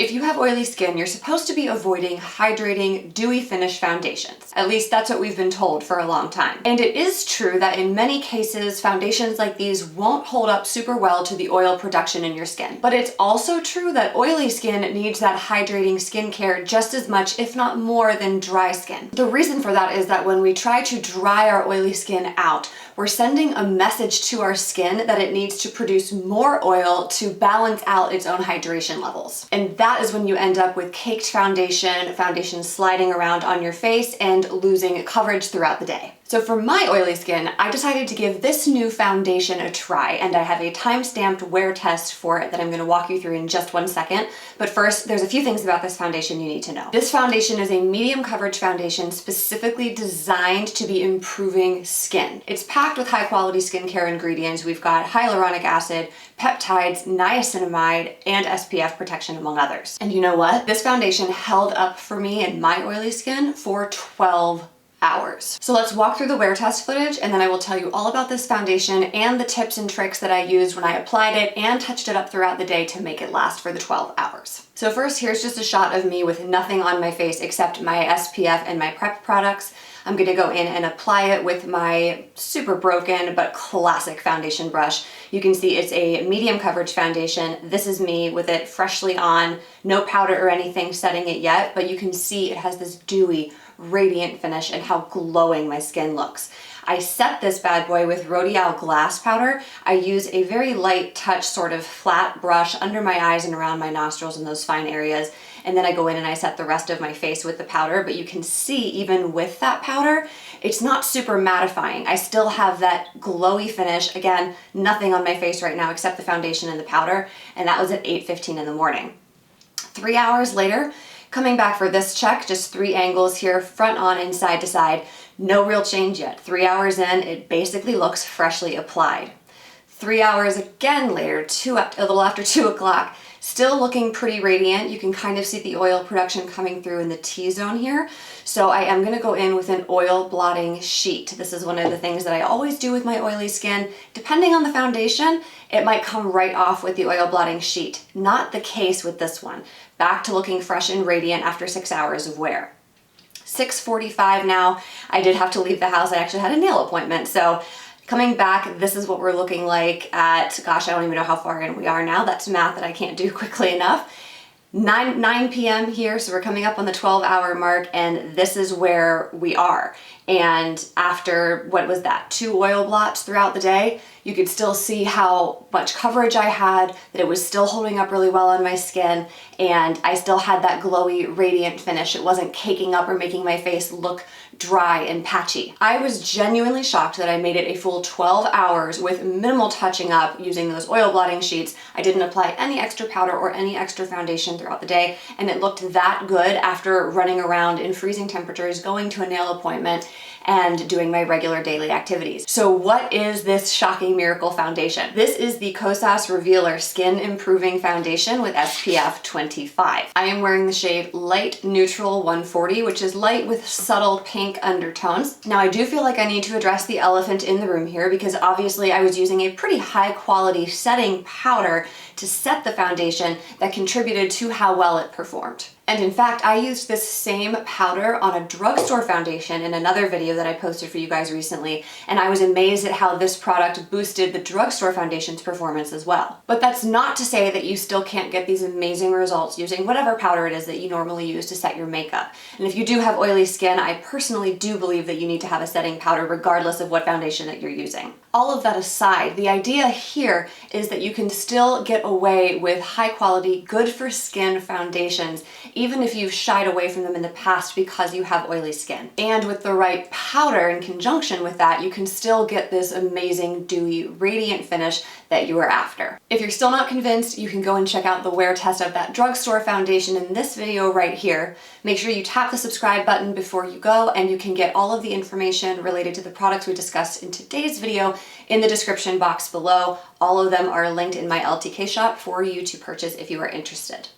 If you have oily skin, you're supposed to be avoiding hydrating, dewy finish foundations. At least that's what we've been told for a long time. And it is true that in many cases, foundations like these won't hold up super well to the oil production in your skin. But it's also true that oily skin needs that hydrating skincare just as much, if not more, than dry skin. The reason for that is that when we try to dry our oily skin out, we're sending a message to our skin that it needs to produce more oil to balance out its own hydration levels. And that is when you end up with caked foundation sliding around on your face and losing coverage throughout the day. So for my oily skin, I decided to give this new foundation a try, and I have a time-stamped wear test for it that I'm going to walk you through in just 1 second. But first, there's a few things about this foundation you need to know. This foundation is a medium coverage foundation specifically designed to be improving skin. It's packed with high-quality skincare ingredients. We've got hyaluronic acid, peptides, niacinamide, and SPF protection, among others. And you know what? This foundation held up for me and my oily skin for 12 hours. So let's walk through the wear test footage, and then I will tell you all about this foundation and the tips and tricks that I used when I applied it and touched it up throughout the day to make it last for the 12 hours. So first, here's just a shot of me with nothing on my face except my SPF and my prep products. I'm gonna go in and apply it with my super broken but classic foundation brush. You can see it's a medium coverage foundation. This is me with it freshly on, no powder or anything setting it yet, but you can see it has this dewy, radiant finish and how glowing my skin looks. I set this bad boy with Rhodial glass powder. I use a very light touch, sort of flat brush under my eyes and around my nostrils in those fine areas. And then I go in and I set the rest of my face with the powder, but you can see even with that powder, it's not super mattifying. I still have that glowy finish. Again, nothing on my face right now except the foundation and the powder, and that was at 8:15 in the morning. 3 hours later, coming back for this check, just 3 angles here, front on and side to side, no real change yet. 3 hours in, it basically looks freshly applied. 3 hours again later, a little after 2 o'clock, still looking pretty radiant. You can kind of see the oil production coming through in the T-zone here. So I am gonna go in with an oil blotting sheet. This is one of the things that I always do with my oily skin. Depending on the foundation, it might come right off with the oil blotting sheet. Not the case with this one. Back to looking fresh and radiant after 6 hours of wear. 6:45 now. I did have to leave the house. I actually had a nail appointment. So coming back, this is what we're looking like at, gosh, I don't even know how far in we are now. That's math that I can't do quickly enough. 9 p.m. here, so we're coming up on the 12-hour mark, and this is where we are. And after, what was that, 2 oil blots throughout the day, you could still see how much coverage I had, that it was still holding up really well on my skin, and I still had that glowy, radiant finish. It wasn't caking up or making my face look dry and patchy. I was genuinely shocked that I made it a full 12 hours with minimal touching up using those oil blotting sheets. I didn't apply any extra powder or any extra foundation throughout the day, and it looked that good after running around in freezing temperatures, going to a nail appointment, and doing my regular daily activities. So what is this shocking miracle foundation? This is the Kosas Revealer Skin Improving Foundation with SPF 25. I am wearing the shade Light Neutral 140, which is light with subtle pink undertones. Now I do feel like I need to address the elephant in the room here, because obviously I was using a pretty high quality setting powder to set the foundation that contributed to how well it performed. And in fact, I used this same powder on a drugstore foundation in another video that I posted for you guys recently, and I was amazed at how this product boosted the drugstore foundation's performance as well. But that's not to say that you still can't get these amazing results using whatever powder it is that you normally use to set your makeup. And if you do have oily skin, I personally do believe that you need to have a setting powder regardless of what foundation that you're using. All of that aside, the idea here is that you can still get away with high quality, good for skin foundations, even if you've shied away from them in the past because you have oily skin. And with the right powder in conjunction with that, you can still get this amazing, dewy, radiant finish that you are after. If you're still not convinced, you can go and check out the wear test of that drugstore foundation in this video right here. Make sure you tap the subscribe button before you go, and you can get all of the information related to the products we discussed in today's video in the description box below. All of them are linked in my LTK shop for you to purchase if you are interested.